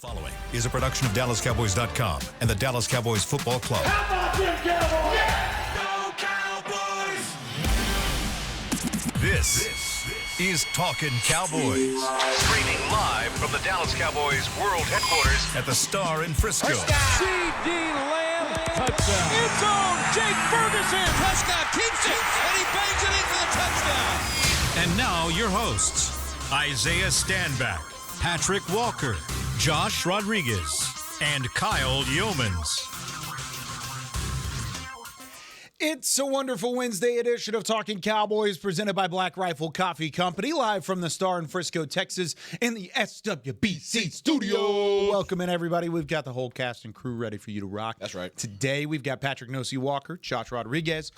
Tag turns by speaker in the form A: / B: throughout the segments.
A: following is a production of DallasCowboys.com and the Dallas Cowboys Football Club.
B: How about them Cowboys? Yeah!
A: Go Cowboys! This is Talkin Cowboys. Streaming live from the Dallas Cowboys World Headquarters at the Star in Frisco.
C: C.D. Lamb, touchdown. End zone, Jake Ferguson.
D: Prescott keeps it, and he bangs it in for the touchdown.
A: And now your hosts, Isaiah Stanback, Patrik Walker, Josh Rodriguez, and Kyle Youmans.
E: It's a wonderful Wednesday edition of Talking Cowboys presented by Black Rifle Coffee Company, live from the Star in Frisco, Texas, in the SWBC studio. Welcome in, everybody. We've got the whole cast and crew ready for you to rock.
D: That's right.
E: Today, we've got Patrik Walker, Josh Rodriguez,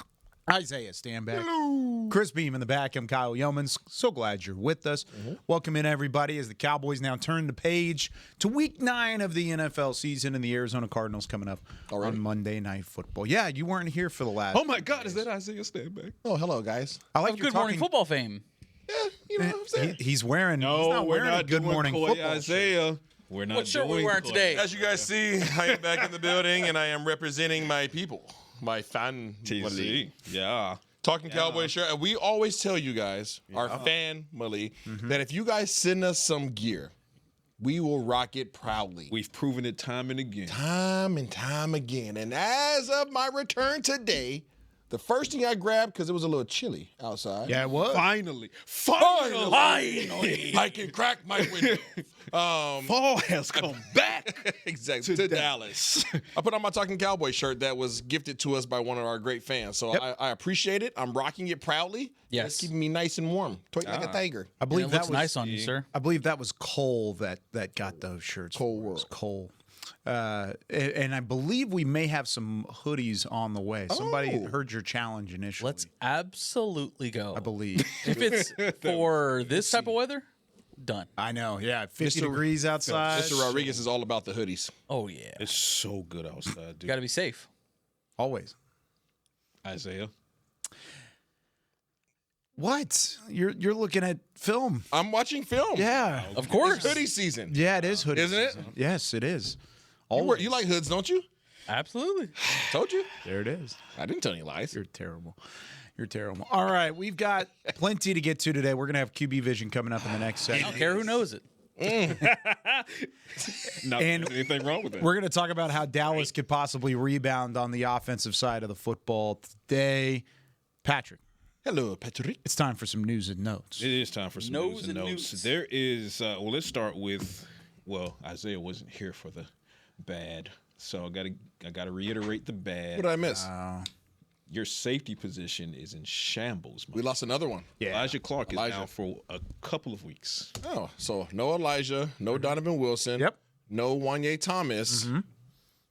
E: Isaiah Stanback, hello, Chris Beam in the back. I'm Kyle Youmans. So glad you're with us. Welcome in, everybody, as the Cowboys now turn the page to Week 9 of the NFL season and the Arizona Cardinals coming up on Monday Night Football. Yeah, you weren't here for the last.
F: Oh my God, is that Isaiah Stanback?
D: Oh, hello, guys.
E: I like
G: Good Morning Football fame.
D: Yeah, you know what I'm saying?
E: He's wearing.
F: No,
E: he's not
F: we're
E: wearing
F: not
E: a Good
F: doing
E: Morning
F: Coy
E: Football
F: Isaiah. We're not
G: What shirt
F: doing
G: we wearing
F: Coy.
G: today?
H: As you guys see, I am back in the building, and I am representing my people, my fan.
F: TC. Yeah.
H: Talking Cowboys shirt. And we always tell you guys, our family, that if you guys send us some gear, we will rock it proudly.
F: We've proven it time and again.
H: Time and time again. And as of my return today, the first thing I grabbed, because it was a little chilly outside.
E: Yeah, it was.
F: Finally.
H: I can crack my window.
F: Fall has come back
H: Exactly.
F: to Dallas.
H: I put on my Talking Cowboys shirt that was gifted to us by one of our great fans. So I appreciate it. I'm rocking it proudly.
G: Yes.
H: It's keeping me nice and warm. Like a tiger.
E: I believe
G: It
E: that
G: looks
E: was
G: nice on you, sir.
E: I believe that was Cole that got those shirts.
H: Cole
E: for us.
H: World.
E: Cole. And I believe we may have some hoodies on the way. Somebody heard your challenge initially.
G: Let's absolutely go.
E: I believe.
G: If it's for this type of weather, done.
E: I know. Yeah, 50 degrees outside.
H: Mr. Rodriguez is all about the hoodies.
G: Oh, yeah.
F: It's so good outside, dude.
G: Got to be safe.
E: Always.
F: Isaiah.
E: What? You're looking at film?
H: I'm watching film.
E: Yeah.
G: Of course.
H: It's hoodie season.
E: Yeah, it is hoodie
H: Isn't it?
E: season. Yes, it is.
H: You like hoods, don't you?
G: Absolutely.
H: Told you.
E: There it is.
H: I didn't tell any lies.
E: You're terrible. You're terrible. All right, we've got plenty to get to today. We're going to have QB Vision coming up in the next
G: I
E: segment.
G: don't care who knows it.
F: Not
E: And
F: anything wrong with that.
E: We're going to talk about how Dallas could possibly rebound on the offensive side of the football today. Patrik,
H: Hello, Patrik.
E: it's time for some news and notes.
F: It is time for some
G: Nose
F: news and
G: and
F: notes.
G: newts.
F: There is, let's start with, Isaiah wasn't here for the bad, so I gotta reiterate the bad.
H: What did I miss?
F: Your safety position is in shambles.
H: We lost another one.
F: Elijah Clark is out for a couple of weeks.
H: Oh, so no Elijah, no Donovan Wilson.
E: Yep.
H: No Wanye Thomas.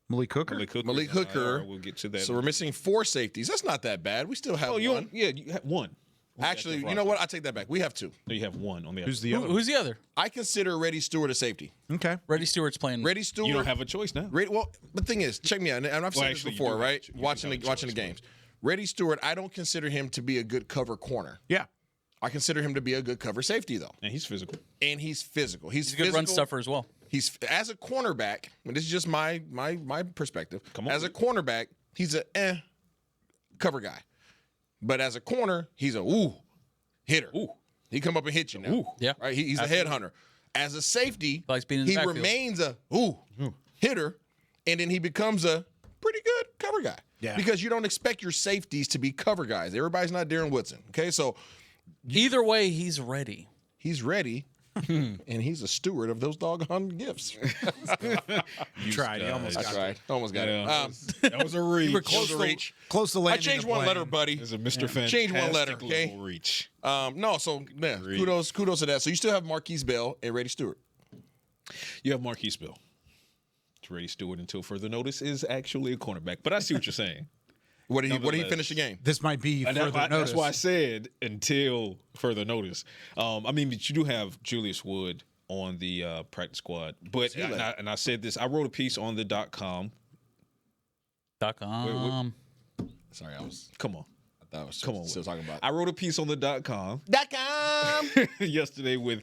E: Malik Hooker.
H: Malik Hooker.
F: We'll get to that.
H: So we're missing 4 safeties. That's not that bad. We still have one.
F: You have one.
H: Actually, you know what? I take that back. We have 2.
F: No, you have one on the
E: Who's
F: other.
E: the other?
G: Who's the other?
H: I consider Reddy Stewart a safety.
E: Okay.
G: Reddy Stewart's playing.
H: Reddy Stewart.
F: You don't have a choice now.
H: Well, the thing is, check me out, and I've said
F: actually,
H: this
F: you
H: before,
F: do
H: right?
F: have a
H: Watching the
F: choice,
H: games. Reddy Stewart, I don't consider him to be a good cover corner.
E: Yeah.
H: I consider him to be a good cover safety, though.
F: And he's physical.
H: And he's physical.
G: He's a good run stuffer as well.
H: He's as a cornerback, and this is just my perspective.
F: Come on.
H: As a cornerback, he's a cover guy. But as a corner, he's a hitter. He come up and hit you now.
G: Yeah.
H: Right? He's a headhunter. As a safety,
G: Likes being in the
H: he
G: backfield.
H: remains a hitter, and then he becomes a pretty good cover guy.
E: Yeah.
H: Because you don't expect your safeties to be cover guys. Everybody's not Darren Woodson. Okay, so
G: Either way, he's ready.
H: he's ready. And he's a steward of those doggone gifts.
E: You tried. You almost
H: That's
E: got it.
H: right. Almost got it.
F: That was a reach.
H: You were close to reach.
E: Close to
H: I
E: landing.
H: changed
E: the
H: one
E: plane.
H: letter, buddy.
F: It's a Mr. Fantastic
H: Change one letter, okay?
F: level reach.
H: No, so yeah, kudos to that. So you still have Marquise Bell and Reddy Stewart.
F: You have Marquise Bell. Reddy Stewart, until further notice, is actually a cornerback. But I see what you're saying.
H: What did he
F: Nonetheless.
H: finish the game?
E: This might be
F: And
E: further notice.
F: that's why I said until further notice. I mean, but you do have Julius Wood on the practice squad. But and I said this. I wrote a piece on the .com.
G: .com.
H: Sorry, I was.
F: Come on.
H: That was
F: Come on.
H: still talking about.
F: I wrote a piece on the .com yesterday with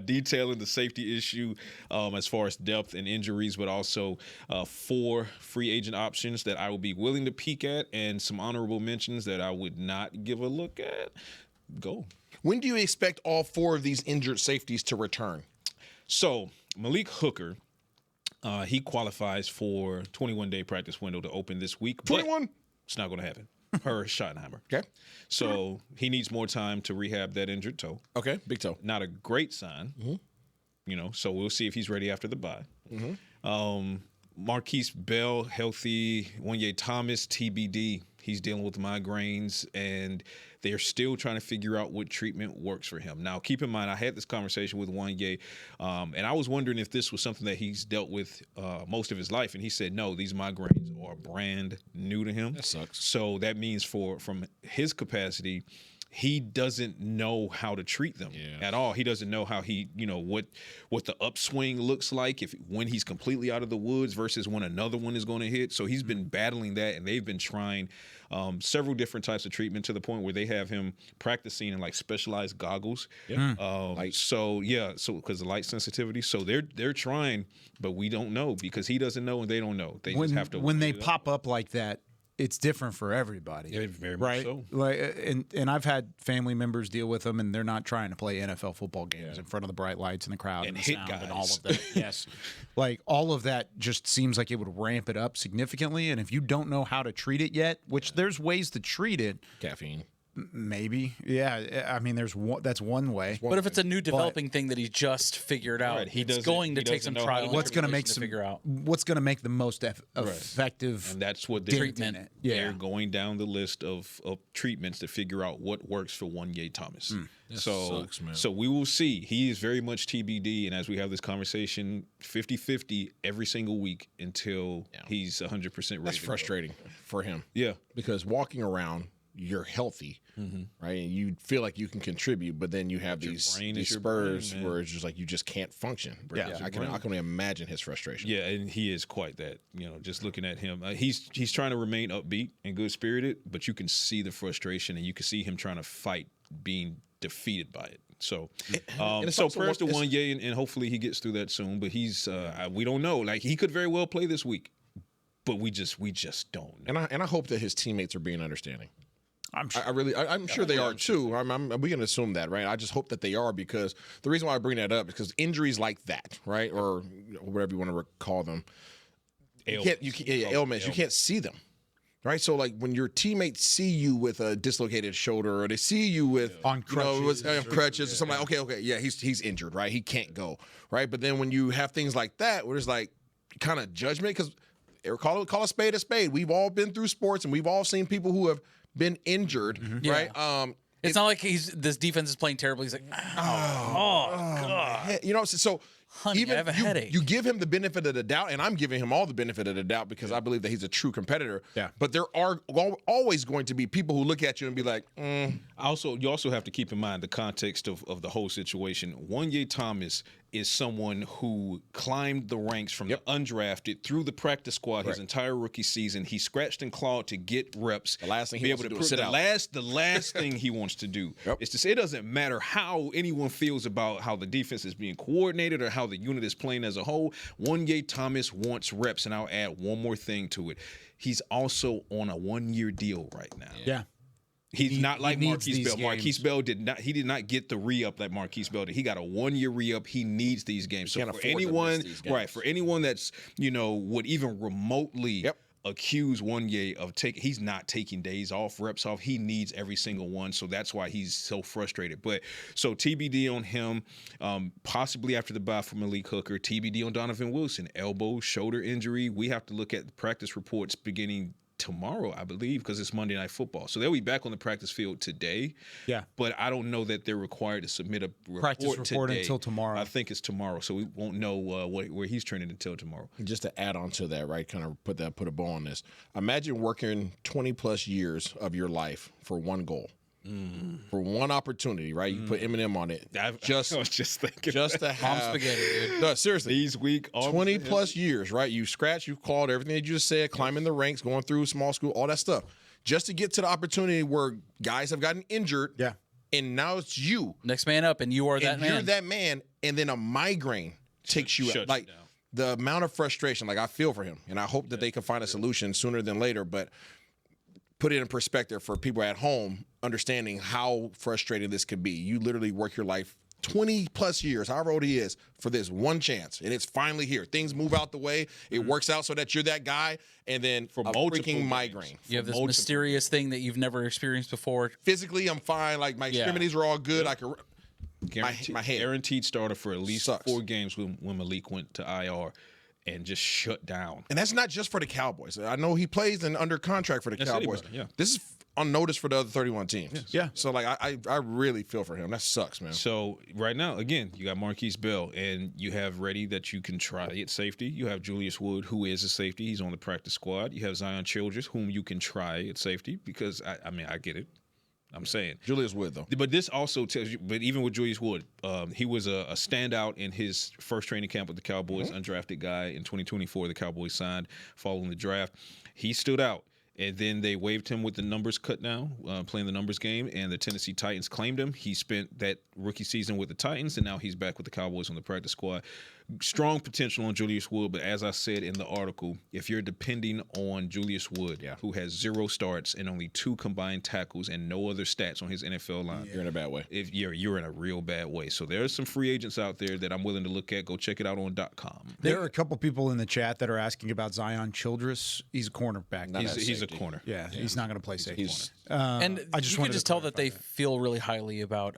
F: detailing the safety issue as far as depth and injuries, but also 4 free agent options that I would be willing to peek at and some honorable mentions that I would not give a look at. Go.
H: When do you expect all 4 of these injured safeties to return?
F: So Malik Hooker, he qualifies for 21-day practice window to open this week.
H: 21?
F: It's not going to happen. Per Schottenheimer.
H: Okay.
F: So he needs more time to rehab that injured toe.
H: Okay, big toe.
F: Not a great sign. So we'll see if he's ready after the bye. Marquise Bell, healthy. Wanye Thomas, TBD. He's dealing with migraines, and they're still trying to figure out what treatment works for him. Now, keep in mind, I had this conversation with Wanye, and I was wondering if this was something that he's dealt with most of his life, and he said, no, these migraines are brand new to him.
H: That sucks.
F: So that means from his capacity, he doesn't know how to treat them at all. He doesn't know how what the upswing looks like when he's completely out of the woods versus when another one is going to hit. So he's been battling that, and they've been trying several different types of treatment to the point where they have him practicing in like specialized goggles. So because of light sensitivity. So they're trying, but we don't know because he doesn't know and they don't know. They just have to
E: when they pop up like that. It's different for everybody.
F: Yeah, very
E: right?
F: much so.
E: Like, and I've had family members deal with them, and they're not trying to play NFL football games in front of the bright lights and the crowd and the
F: hit
E: sound
F: guys.
E: and all of that. Yes, like all of that just seems like it would ramp it up significantly. And if you don't know how to treat it yet, which there's ways to treat it,
H: Caffeine.
E: maybe. Yeah, I mean, that's one way.
G: But if it's a new developing thing that he just figured out,
F: Right, he
G: it's
F: doesn't-
G: going to
F: he
G: take
F: doesn't
G: some
F: know
G: trial.
F: how-
E: What's going to make
G: figure out?
E: What's going to make the most effective?
F: And that's what
G: Treatment.
F: They're going down the list of treatments to figure out what works for Wanye Thomas.
H: sucks, man.
F: So we will see. He is very much TBD, and as we have this conversation, 50-50 every single week until he's 100% ready.
H: That's
F: to go.
H: frustrating for him.
F: Yeah.
H: Because walking around, you're healthy, right? And you feel like you can contribute, but then you have these
F: brain is your
H: spurs
F: brain, man.
H: where it's just like you just can't function.
E: Yeah.
H: I can only imagine his frustration.
F: Yeah, and he is quite that. Just looking at him, he's trying to remain upbeat and good spirited, but you can see the frustration and you can see him trying to fight being defeated by it. So,
H: it's
F: so
H: also
F: prayers to
H: it's-
F: Wanye, and hopefully he gets through that soon. But he's we don't know. Like he could very well play this week, but we just don't know.
H: And I hope that his teammates are being understanding.
E: I'm sure.
H: I'm sure they are too. We can assume that, right? I just hope that they are, because the reason why I bring that up is because injuries like that, right, or whatever you want to call them, ailments. You can't see them, right? So like when your teammates see you with a dislocated shoulder, or they see you with
E: On crutches.
H: crutches or something, like, okay, yeah, he's injured, right? He can't go, right? But then when you have things like that, where there's like kind of judgment, because call a spade a spade. We've all been through sports, and we've all seen people who have been injured, right?
G: It's not like this defense is playing terribly. He's like, God.
H: So
G: Honey,
H: even
G: I have a headache.
H: You give him the benefit of the doubt, and I'm giving him all the benefit of the doubt because I believe that he's a true competitor.
E: Yeah.
H: But there are always going to be people who look at you and be like,
F: You also have to keep in mind the context of the whole situation. Wanye Thomas is someone who climbed the ranks from the undrafted through the practice squad his entire rookie season. He scratched and clawed to get reps.
H: The last thing he wants to do is sit out.
F: The last thing he wants to do is to say it doesn't matter how anyone feels about how the defense is being coordinated or how the unit is playing as a whole. Wanye Thomas wants reps, and I'll add one more thing to it. He's also on a 1-year deal right now.
E: Yeah.
F: He's not like
E: needs
F: Marquise
E: these
F: Bell.
E: games.
F: Marquise Bell did not get the re-up that Marquise Bell did. He got a 1-year re-up. He needs these games. So
H: can't
F: for
H: afford to
F: anyone,
H: miss these games.
F: for anyone that's would even remotely accuse Wanye of he's not taking days off, reps off. He needs every single one. So that's why he's so frustrated. But so TBD on him, possibly after the bye for Malik Hooker. TBD on Donovan Wilson, elbow, shoulder injury. We have to look at the practice reports beginning tomorrow, I believe, because it's Monday Night Football. So they'll be back on the practice field today.
E: Yeah.
F: But I don't know that they're required to submit a
E: Practice report
F: today.
E: until tomorrow.
F: I think it's tomorrow, so we won't know where he's training until tomorrow.
H: just to add on to that, right, kind of put a bow on this. Imagine working 20 plus years of your life for one goal. For one opportunity, right? You put Eminem on it.
F: I was just thinking.
H: Just to have
G: spaghetti, dude.
H: No, seriously.
F: These week
H: 20 plus years, right? You scratched, you clawed, everything that you just said, climbing the ranks, going through small school, all that stuff. just to get to the opportunity where guys have gotten injured.
E: Yeah.
H: And now it's you.
G: Next man up, and you are that man.
H: You're that man, and then a migraine takes you out. Like, the amount of frustration, like, I feel for him, and I hope that they can find a solution sooner than later. But put it in perspective for people at home, understanding how frustrating this could be. You literally work your life 20 plus years, however old he is, for this one chance, and it's finally here. Things move out the way. It works out so that you're that guy, and then for a freaking migraine.
G: You have this mysterious thing that you've never experienced before.
H: Physically, I'm fine. Like, my extremities are all good. I can. My head.
F: Guaranteed starter for at least 4 games when Malik went to IR and just shut down.
H: And that's not just for the Cowboys. I know he plays and under contract for the Cowboys. This is on notice for the other 31 teams.
E: Yeah.
H: So, like, I really feel for him. That sucks, man.
F: So right now, again, you got Marquise Bell, and you have ready that you can try at safety. You have Julius Wood, who is a safety. He's on the practice squad. You have Zion Childress, whom you can try at safety because, I mean, I get it. I'm saying
H: Julius Wood, though.
F: But this also tells you, but even with Julius Wood, he was a standout in his first training camp with the Cowboys, undrafted guy in 2024. The Cowboys signed following the draft. He stood out. And then they waived him with the numbers cut down, playing the numbers game, and the Tennessee Titans claimed him. He spent that rookie season with the Titans, and now he's back with the Cowboys on the practice squad. Strong potential on Julius Wood, but as I said in the article, if you're depending on Julius Wood, who has 0 starts and only 2 combined tackles and no other stats on his NFL line,
H: you're in a bad way.
F: If you're in a real bad way. So there's some free agents out there that I'm willing to look at. Go check it out on .com.
E: There are a couple people in the chat that are asking about Zion Childress. He's a cornerback.
F: He's a corner.
E: Yeah, he's not going to play safety.
G: And
E: I just
G: you can just tell that they feel really highly about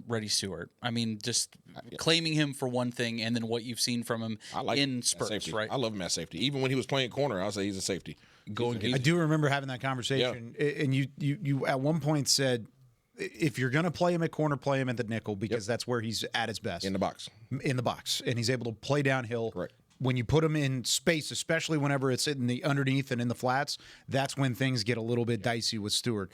G: Reddy Stewart. I mean, just claiming him for one thing, and then what you've seen from him in spurts,
H: safety.
G: right?
H: I love him at safety. Even when he was playing corner, I'll say he's a safety.
E: I do remember having that conversation, and you at one point said, if you're going to play him at corner, play him at the nickel because that's where he's at his best.
H: In the box,
E: and he's able to play downhill.
H: Correct.
E: When you put him in space, especially whenever it's in the underneath and in the flats, that's when things get a little bit dicey with Stewart.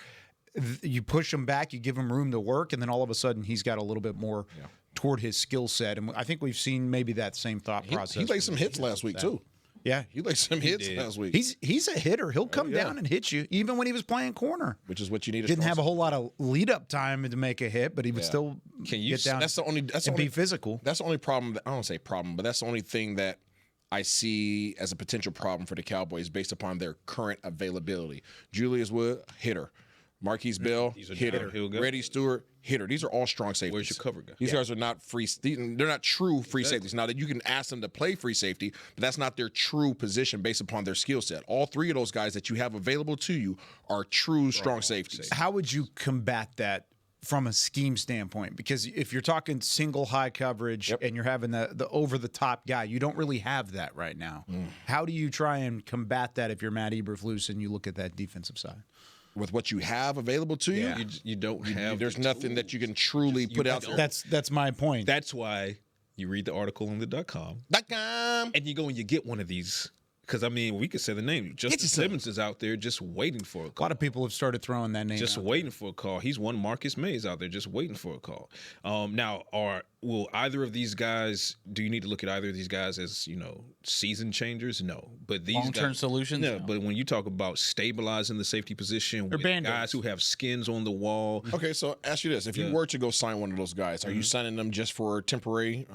E: You push him back, you give him room to work, and then all of a sudden he's got a little bit more toward his skill set. And I think we've seen maybe that same thought process.
H: He laid some hits last week too.
E: Yeah,
H: he laid some hits last week.
E: He's a hitter. He'll come down and hit you, even when he was playing corner.
H: Which is what you need.
E: Didn't have a whole lot of lead up time to make a hit, but he would still get down.
H: That's the only.
E: Be physical.
H: That's the only problem. I don't say problem, but that's the only thing that I see as a potential problem for the Cowboys based upon their current availability. Julius Wood, hitter. Marquise Bell, hitter. Reddy Stewart, hitter. These are all strong safeties.
F: Where's your cover guy?
H: These guys are not free. They're not true free safeties. Now that you can ask them to play free safety, but that's not their true position based upon their skill set. All 3 of those guys that you have available to you are true strong safeties.
E: How would you combat that from a scheme standpoint? Because if you're talking single high coverage and you're having the over the top guy, you don't really have that right now. How do you try and combat that if you're Matt Eberflus and you look at that defensive side?
H: With what you have available to you,
F: you don't have.
H: There's nothing that you can truly put out there.
E: That's my point.
F: That's why you read the article on the .com, and you go and you get one of these. Because, I mean, we could say the name. Justin Simmons is out there just waiting for a call.
E: A lot of people have started throwing that name
F: Just waiting for a call. He's one Marcus Mays out there just waiting for a call. Now, will either of these guys, do you need to look at either of these guys as, season changers? No. But these
G: long-term solutions?
F: No, but when you talk about stabilizing the safety position with guys who have skins on the wall.
H: Okay, so ask you this. If you were to go sign one of those guys, are you signing them just for temporary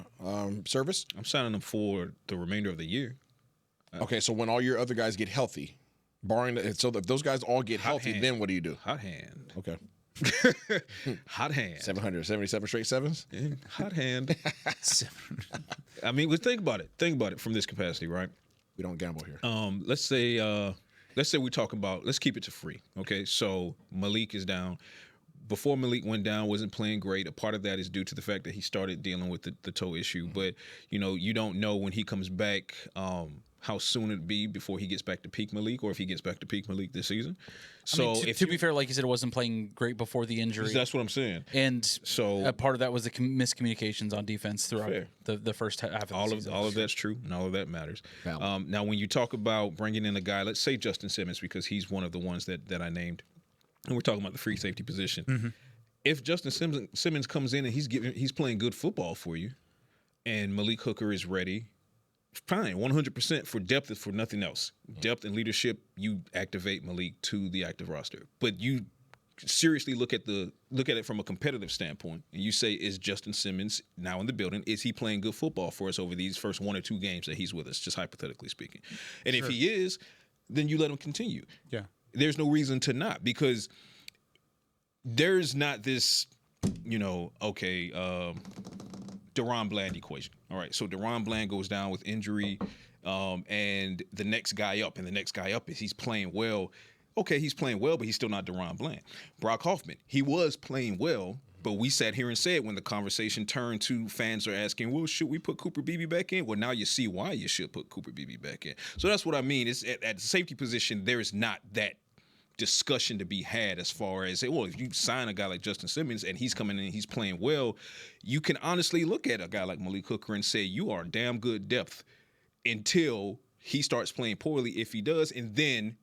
H: service?
F: I'm signing them for the remainder of the year.
H: Okay, so when all your other guys get healthy, so if those guys all get healthy, then what do you do?
F: Hot hand.
H: Okay.
F: Hot hand.
H: 777 straight sevens?
F: Yeah, hot hand. I mean, think about it. Think about it from this capacity, right?
H: We don't gamble here.
F: Let's say we talk about, let's keep it to free. Okay, so Malik is down. Before Malik went down, wasn't playing great. A part of that is due to the fact that he started dealing with the toe issue. But, you don't know when he comes back how soon it'd be before he gets back to peak Malik, or if he gets back to peak Malik this season. So,
G: to be fair, like you said, it wasn't playing great before the injury.
F: That's what I'm saying.
G: And so a part of that was the miscommunications on defense throughout the first half of the season.
F: All of that's true, and all of that matters. Now, when you talk about bringing in a guy, let's say Justin Simmons, because he's one of the ones that I named, and we're talking about the free safety position. If Justin Simmons comes in and he's playing good football for you, and Malik Hooker is ready, fine, 100% for depth, for nothing else. Depth and leadership, you activate Malik to the active roster. But you seriously look at it from a competitive standpoint, and you say, is Justin Simmons now in the building? Is he playing good football for us over these first 1 or 2 games that he's with us, just hypothetically speaking? And if he is, then you let him continue. Yeah. There's no reason to not, because there's not this, DaRon Bland equation. All right, so DaRon Bland goes down with injury, and the next guy up, is he's playing well. Okay, he's playing well, but he's still not DaRon Bland. Brock Hoffman, he was playing well, but we sat here and said when the conversation turned to fans are asking, well, should we put Cooper Beebe back in? Well, now you see why you should put Cooper Beebe back in. So that's what I mean. It's at the safety position, there is not that discussion to be had as far as, well, if you sign a guy like Justin Simmons and he's coming in and he's playing well, you can honestly look at a guy like Malik Hooker and say you are damn good depth until he starts playing poorly, if he does, and then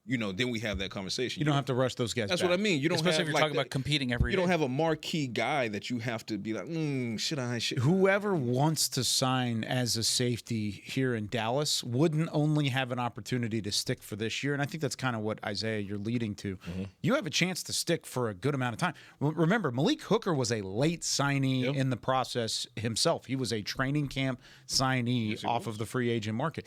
F: then we have that conversation.
E: You don't have to rush those guys.
F: That's
E: back.
F: what I mean. You don't
G: Especially
F: have
G: if you're talking about competing every
F: You
G: day.
F: don't have a marquee guy that you have to be like, should I?
E: Whoever wants to sign as a safety here in Dallas wouldn't only have an opportunity to stick for this year, and I think that's kind of what, Isaiah, you're leading to. Mm-hmm. You have a chance to stick for a good amount of time. Remember, Malik Hooker was a late signee in the process himself. He was a training camp signee off of the free agent market.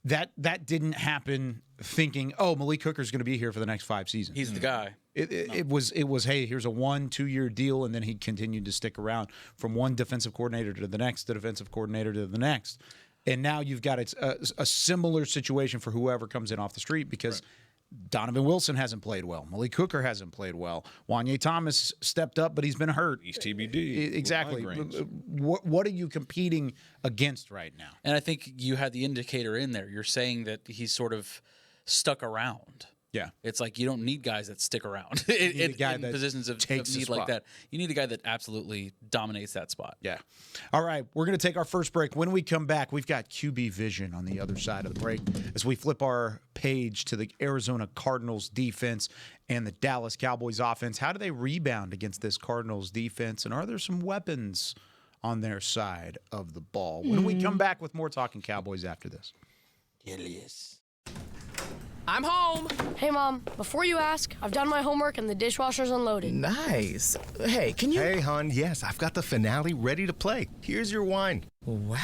E: That didn't happen thinking, Malik Hooker's going to be here for the next 5 seasons.
G: He's the guy.
E: It was, hey, here's a 1-2 year deal, and then he continued to stick around from one defensive coordinator to the next, the defensive coordinator to the next. And now you've got a similar situation for whoever comes in off the street, because Donovan Wilson hasn't played well. Malik Hooker hasn't played well. Wanye Thomas stepped up, but he's been hurt.
F: He's TBD.
E: Exactly. What are you competing against right now?
G: And I think you had the indicator in there. You're saying that he's sort of stuck around.
E: Yeah.
G: It's like you don't need guys that stick around in positions of need like that. You need a guy that absolutely dominates that spot.
E: Yeah. All right, we're going to take our first break. When we come back, we've got QB vision on the other side of the break as we flip our page to the Arizona Cardinals defense and the Dallas Cowboys offense. How do they rebound against this Cardinals defense, and are there some weapons on their side of the ball? When we come back with more Talking Cowboys after this.
D: Yes.
I: I'm home. Hey, Mom, before you ask, I've done my homework and the dishwasher's unloaded.
J: Nice. Hey, can you...
K: Hey, hon, yes, I've got the finale ready to play. Here's your wine.
J: Wow.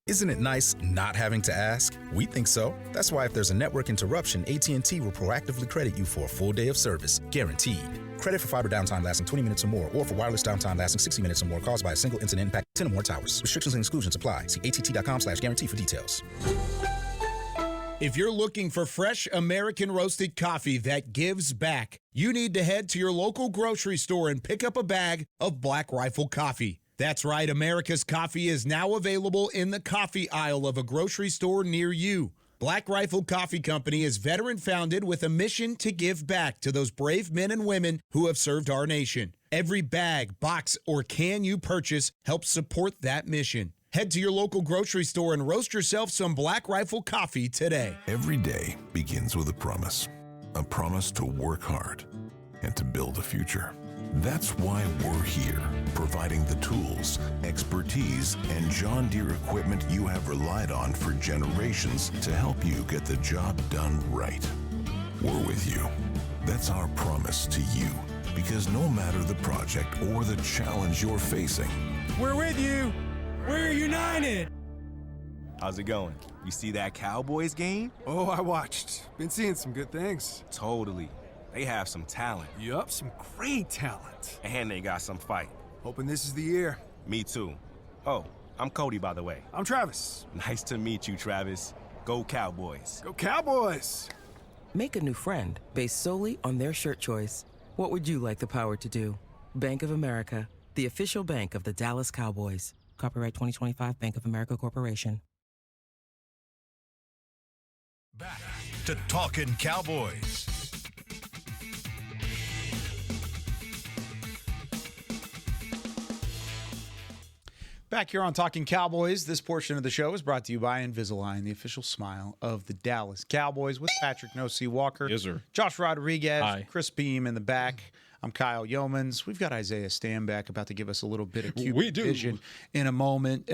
L: Isn't it nice not having to ask? We think so. That's why if there's a network interruption, AT&T will proactively credit you for a full day of service, guaranteed. Credit for fiber downtime lasting 20 minutes or more, or for wireless downtime lasting 60 minutes or more caused by a single incident impact 10 or more towers. Restrictions and exclusions apply. See att.com/guarantee for details.
E: If you're looking for fresh American roasted coffee that gives back, you need to head to your local grocery store and pick up a bag of Black Rifle coffee. That's right, America's coffee is now available in the coffee aisle of a grocery store near you. Black Rifle Coffee Company is veteran-founded with a mission to give back to those brave men and women who have served our nation. Every bag, box, or can you purchase helps support that mission. Head to your local grocery store and roast yourself some Black Rifle coffee today.
M: Every day begins with a promise to work hard and to build a future. That's why we're here, providing the tools, expertise, and John Deere equipment you have relied on for generations to help you get the job done right. We're with you. That's our promise to you, because no matter the project or the challenge you're facing,
N: we're with you. We're united.
O: How's it going? You see that Cowboys game?
N: Oh, I watched. Been seeing some good things.
O: Totally. They have some talent.
N: Yup, some great talent.
O: And they got some fight.
N: Hoping this is the year.
O: Me too. Oh, I'm Cody, by the way.
N: I'm Travis.
O: Nice to meet you, Travis. Go Cowboys.
N: Go Cowboys.
P: Make a new friend based solely on their shirt choice. What would you like the power to do? Bank of America, the official bank of the Dallas Cowboys. Copyright 2025 Bank of America Corporation.
A: Back to Talkin' Cowboys.
E: Back here on Talking Cowboys, this portion of the show is brought to you by Invisalign, the official smile of the Dallas Cowboys, with Patrik Walker,
F: yes, sir.
E: Josh Rodriguez,
G: Hi.
E: Chris Beam in the back. I'm Kyle Youmans. We've got Isaiah Stanback about to give us a little bit of QB
F: do.
E: vision in a moment.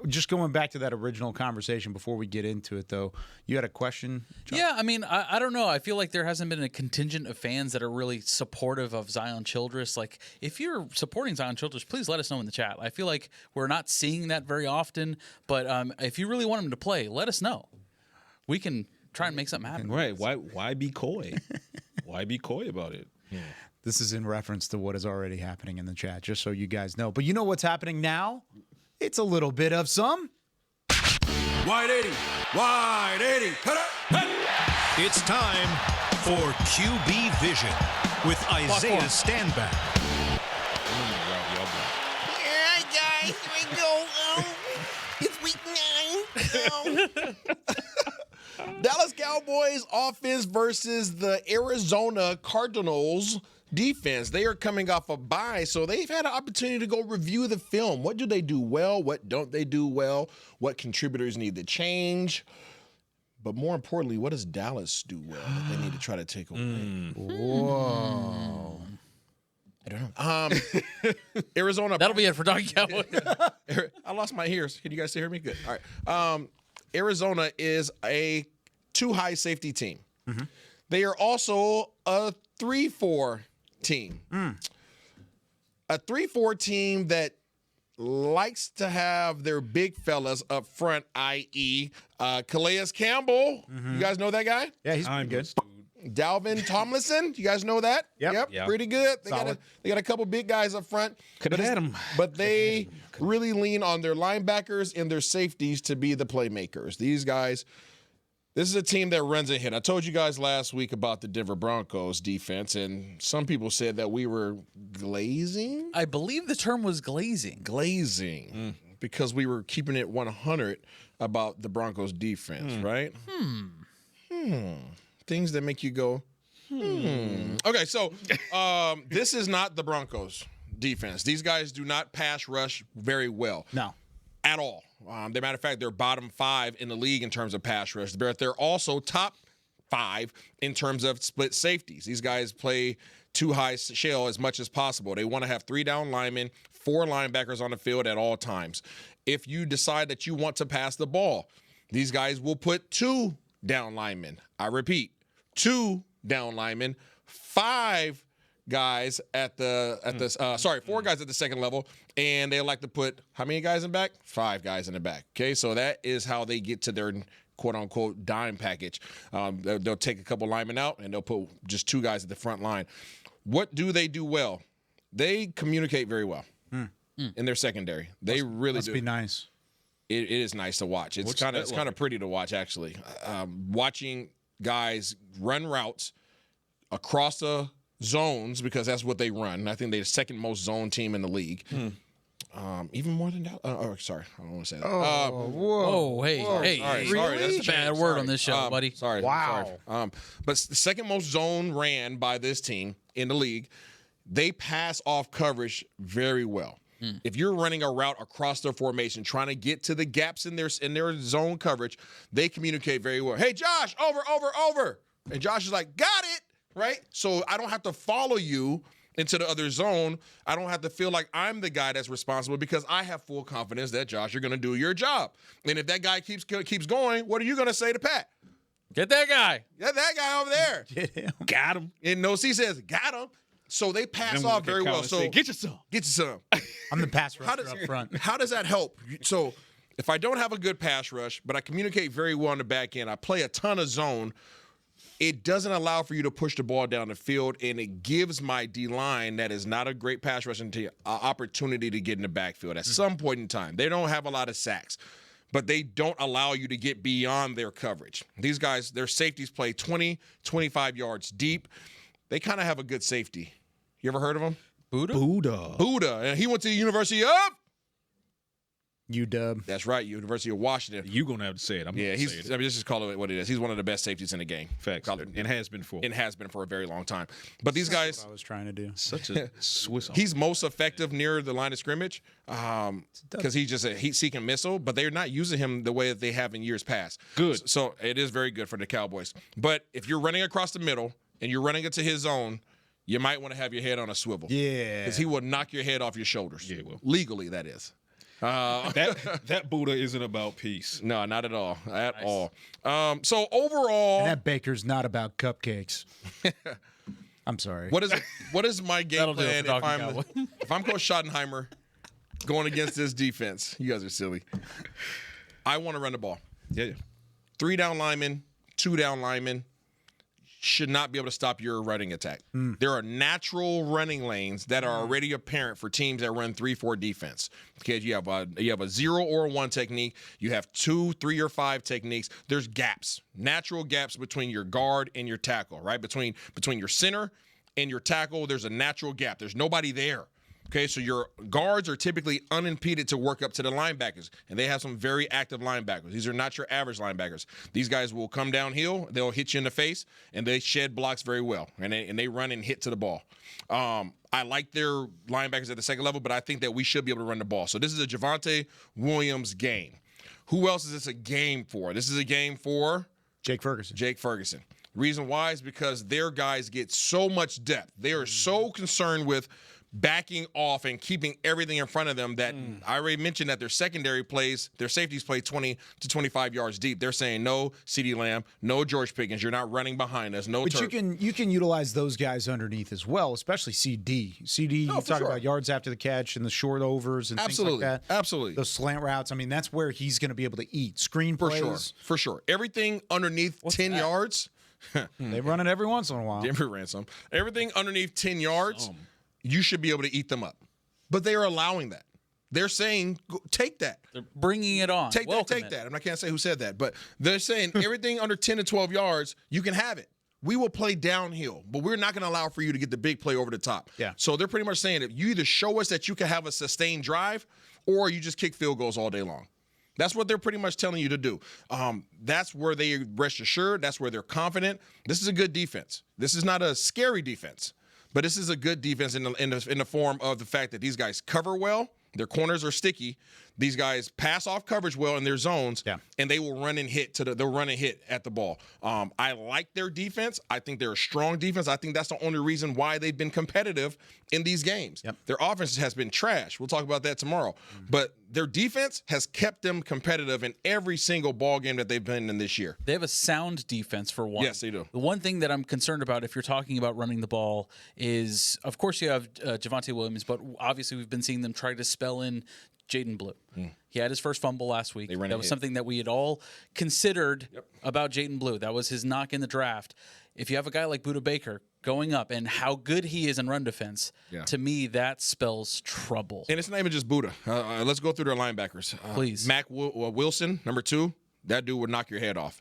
E: Just going back to that original conversation before we get into it, though, you had a question, John?
G: Yeah, I mean, I don't know. I feel like there hasn't been a contingent of fans that are really supportive of Zion Childress. Like, if you're supporting Zion Childress, please let us know in the chat. I feel like we're not seeing that very often, but if you really want him to play, let us know. We can try and make something happen.
F: Right. Why be coy? Why be coy about it? Yeah.
E: This is in reference to what is already happening in the chat, just so you guys know. But you know what's happening now? It's a little bit of some
N: Wide 80. Wide 80. Cut it.
A: It's time for QB Vision with Isaiah Stanback.
H: All right, guys, here we go. It's week 9. Dallas Cowboys offense versus the Arizona Cardinals defense. They are coming off a bye, so they've had an opportunity to go review the film. What do they do well? What don't they do well? What contributors need to change? But more importantly, what does Dallas do well that they need to try to take away?
E: Whoa.
H: I don't know. Arizona.
G: That'll be it for Talkin Cowboys.
H: I lost my ears. Can you guys still hear me? Good. All right. Arizona is a two-high safety team. Mm-hmm. They are also a 3-4 team. A 3-4 team that likes to have their big fellas up front, i.e. Calais Campbell. Mm-hmm. You guys know that guy?
E: Yeah, he's pretty good.
H: Dalvin Tomlinson. You guys know that?
E: Yep.
H: Pretty good. They got a couple big guys up front.
F: Could have had him.
H: But they really lean on their linebackers and their safeties to be the playmakers. These guys, this is a team that runs and hit. I told you guys last week about the Denver Broncos defense, and some people said that we were glazing.
G: I believe the term was glazing.
H: Because we were keeping it 100 about the Broncos defense, right? Things that make you go, Okay, so this is not the Broncos defense. These guys do not pass rush very well.
E: No.
H: At all. As a matter of fact, they're bottom 5 in the league in terms of pass rush. But they're also top 5 in terms of split safeties. These guys play too high shell as much as possible. They want to have 3 down linemen, 4 linebackers on the field at all times. If you decide that you want to pass the ball, these guys will put 2 down linemen. I repeat, 2 down linemen, 5 guys at the 4 guys at the second level, and they like to put how many guys in back? 5 guys in the back. Okay, so that is how they get to their quote unquote dime package. They'll take a couple linemen out and they'll put just 2 guys at the front line. What do they do well? They communicate very well in their secondary. They really
E: must
H: do.
E: Be nice.
H: It is nice to watch. It's kind of pretty to watch actually. Watching guys run routes across the zones, because that's what they run. I think they're the second most zone team in the league. Even more than that. Sorry, I don't want to say that.
G: Whoa, hey,
H: sorry,
G: that's a bad word on this show, buddy.
H: Sorry. But the second most zone ran by this team in the league. They pass off coverage very well. If you're running a route across their formation, trying to get to the gaps in their zone coverage, they communicate very well. Hey, Josh, over. And Josh is like, got it, right? So I don't have to follow you into the other zone. I don't have to feel like I'm the guy that's responsible, because I have full confidence that, Josh, you're going to do your job. And if that guy keeps going, what are you going to say to Pat?
G: Get that guy.
H: Get that guy over there.
E: Get him.
F: Got him.
H: And he says, got him. So they pass off very well. So
F: say, get your son.
H: Get your son.
E: I'm the pass rusher up front.
H: How does that help? So if I don't have a good pass rush, but I communicate very well on the back end, I play a ton of zone, it doesn't allow for you to push the ball down the field, and it gives my D-line that is not a great pass rushing team opportunity to get in the backfield at some point in time. They don't have a lot of sacks, but they don't allow you to get beyond their coverage. These guys, their safeties play 20, 25 yards deep. They kind of have a good safety. You ever heard of him? Budda. And he went to the University of
E: UW.
H: That's right, University of Washington.
F: You're going to have to say it.
H: Let's just call it what it is. He's one of the best safeties in the game.
F: Facts. And has been for.
H: It has been for a very long time. But these guys.
E: That's what I was trying to do.
F: Such a Swiss.
H: He's most effective near the line of scrimmage because he's just a heat-seeking missile, but they're not using him the way that they have in years past.
F: Good.
H: So it is very good for the Cowboys. But if you're running across the middle and you're running into his zone, you might want to have your head on a swivel.
E: Yeah.
H: Because he will knock your head off your shoulders.
F: Yeah, he will.
H: Legally, that is.
F: That Buddha isn't about peace.
H: No, not at all. All. So overall,
E: And that baker's not about cupcakes. I'm sorry.
H: what is my game
G: That'll do
H: plan
G: it for Talkin' Cowboy.
H: if I'm Coach Schottenheimer going against this defense? You guys are silly. I want to run the ball.
F: Yeah.
H: 3 down linemen, 2 down linemen should not be able to stop your running attack. There are natural running lanes that are already apparent for teams that run 3-4 defense. Okay, you have a 0 or 1 technique. You have 2, 3, or 5 techniques. There's gaps, natural gaps between your guard and your tackle, right? Between your center and your tackle, there's a natural gap. There's nobody there. Okay, so your guards are typically unimpeded to work up to the linebackers, and they have some very active linebackers. These are not your average linebackers. These guys will come downhill, they'll hit you in the face, and they shed blocks very well, and they run and hit to the ball. I like their linebackers at the second level, but I think that we should be able to run the ball. So this is a Javonte Williams game. Who else is this a game for? This is a game for
E: Jake Ferguson.
H: Reason why is because their guys get so much depth. They are so concerned with backing off and keeping everything in front of them that I already mentioned that their secondary plays, their safeties play 20 to 25 yards deep. They're saying no CeeDee Lamb, no George Pickens. You're not running behind us. No.
E: But you can utilize those guys underneath as well, especially CD. You talk about yards after the catch and the short overs and things like that.
H: Absolutely.
E: Those slant routes. I mean, that's where he's going to be able to eat. Screen plays.
H: For sure. Everything underneath 10 yards.
E: They run it every once in a while.
H: Denver ran some. Everything underneath 10 yards. You should be able to eat them up. But they are allowing that. They're saying, take that.
G: They're bringing it on.
H: Take that. I can't say who said that, but they're saying everything under 10 to 12 yards, you can have it. We will play downhill, but we're not going to allow for you to get the big play over the top.
E: Yeah.
H: So they're pretty much saying that you either show us that you can have a sustained drive or you just kick field goals all day long. That's what they're pretty much telling you to do. That's where they rest assured. That's where they're confident. This is a good defense. This is not a scary defense. But this is a good defense in the form of the fact that these guys cover well. Their corners are sticky. These guys pass off coverage well in their zones, and they will run and hit they'll run and hit at the ball. I like their defense. I think they're a strong defense. I think that's the only reason why they've been competitive in these games.
E: Yep.
H: Their offense has been trash. We'll talk about that tomorrow. But their defense has kept them competitive in every single ball game that they've been in this year.
G: They have a sound defense for one.
H: Yes, they do.
G: The one thing that I'm concerned about if you're talking about running the ball is, of course, you have Javonte Williams, but obviously we've been seeing them try to spell in Jaden Blue. He had his first fumble last week. That was something that we had all considered about Jaden Blue. That was his knock in the draft. If you have a guy like Budda Baker going up and how good he is in run defense, to me, that spells trouble.
H: And it's not even just Budda. Let's go through their linebackers.
G: Please.
H: Mac Wilson, number 2. That dude would knock your head off.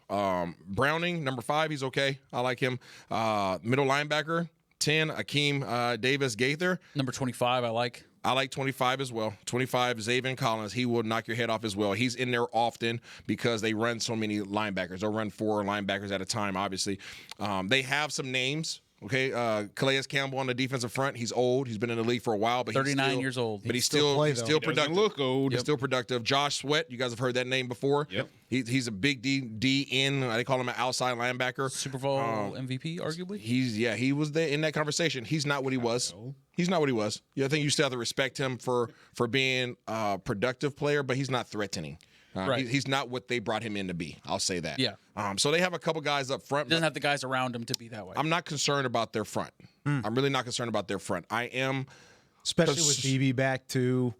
H: Browning, number 5. He's okay. I like him. Middle linebacker, 10. Akeem Davis Gaither.
G: Number 25, I like.
H: I like 25 as well. 25, Zaven Collins. He will knock your head off as well. He's in there often because they run so many linebackers. They'll run 4 linebackers at a time, obviously. They have some names. Okay, Calais Campbell on the defensive front. He's old. He's been in the league for a while, but
G: 39 years old.
H: But he's still productive.
F: Look old.
H: He's still productive. Josh Sweat. You guys have heard that name before.
F: Yep.
H: He's a big DN. They call him an outside linebacker.
G: Super Bowl MVP, arguably.
H: He was there in that conversation. He's not what he was. He's not what he was. Yeah, I think you still have to respect him for being a productive player, but he's not threatening.
G: Right.
H: He's not what they brought him in to be. I'll say that.
G: Yeah.
H: So they have a couple guys up front.
G: He doesn't have the guys around him to be that way.
H: I'm not concerned about their front. I'm really not concerned about their front. I am.
E: Especially with BB back too.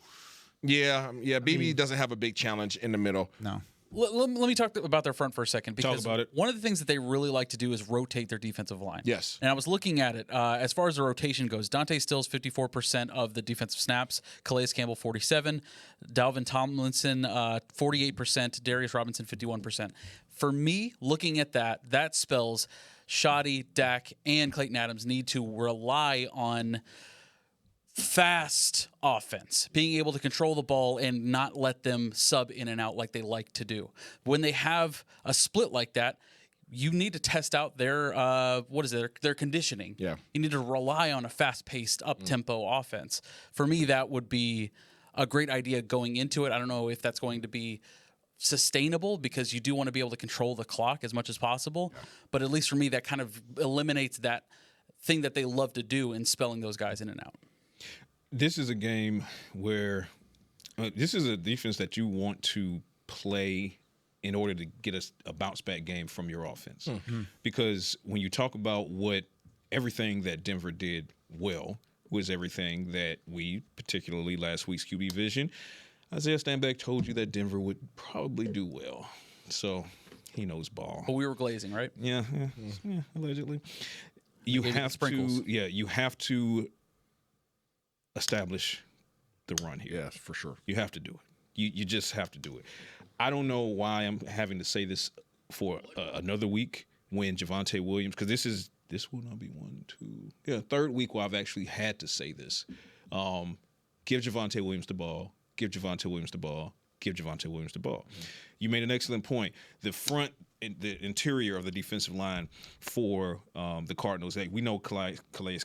H: Yeah. BB doesn't have a big challenge in the middle.
E: No.
G: Let me talk about their front for a second. Because
F: talk about it.
G: One of the things that they really like to do is rotate their defensive line.
H: Yes.
G: And I was looking at it. As far as the rotation goes, Dante Stills 54% of the defensive snaps, Calais Campbell 47%, Dalvin Tomlinson 48%, Darius Robinson 51%. For me, looking at that spells Shoddy, Dak, and Clayton Adams need to rely on fast offense, being able to control the ball and not let them sub in and out like they like to do. When they have a split like that, you need to test out their their conditioning.
H: Yeah.
G: You need to rely on a fast-paced, up-tempo offense. For me, that would be a great idea going into it. I don't know if that's going to be sustainable because you do want to be able to control the clock as much as possible. Yeah. But at least for me, that kind of eliminates that thing that they love to do in spelling those guys in and out.
F: This is a game where this is a defense that you want to play in order to get a bounce back game from your offense. Because when you talk about everything that Denver did well was everything that we, particularly last week's QB Vision, Isaiah Stanback told you that Denver would probably do well. So he knows ball.
G: But we were glazing, right?
F: Yeah, allegedly. You have to establish the run here.
H: Yes, for sure.
F: You have to do it. You just have to do it. I don't know why I'm having to say this for another week when Javonte Williams, because this will not be third week where I've actually had to say this. Give Javonte Williams the ball. Give Javonte Williams the ball. Give Javonte Williams the ball. You made an excellent point. The interior of the defensive line for the Cardinals, we know Calais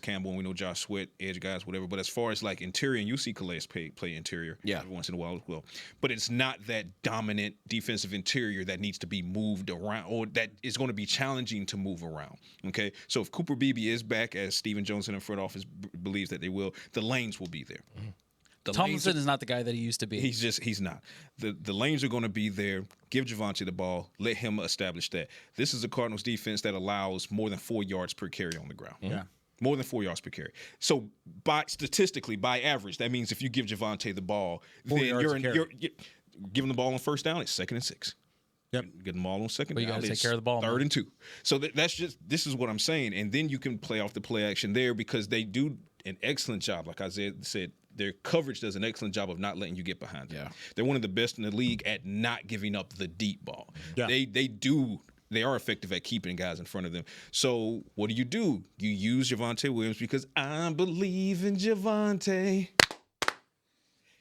F: Campbell and we know Josh Sweat, edge guys, whatever. But as far as like interior, and you see Calais play interior every once in a while as well. But it's not that dominant defensive interior that needs to be moved around or that is going to be challenging to move around. Okay, so if Cooper Beebe is back, as Stephen Jones in the front office believes that they will, the lanes will be there.
G: Tomlinson is not the guy that he used to be.
F: He's not. The lanes are going to be there. Give Javonte the ball. Let him establish that. This is a Cardinals defense that allows more than 4 yards per carry on the ground.
E: Yeah.
F: More than 4 yards per carry. So statistically, by average, that means if you give Javonte the ball, then you're giving the ball on first down, it's 2nd and 6.
E: Yep.
F: Get them all on second down.
G: You got to take care of the ball.
F: 3rd and 2. So this is what I'm saying. And then you can play off the play action there because they do an excellent job, like Isaiah said. Their coverage does an excellent job of not letting you get behind them. Yeah. They're one of the best in the league at not giving up the deep ball. Yeah. They are effective at keeping guys in front of them. So what do? You use Javonte Williams because I believe in Javonte.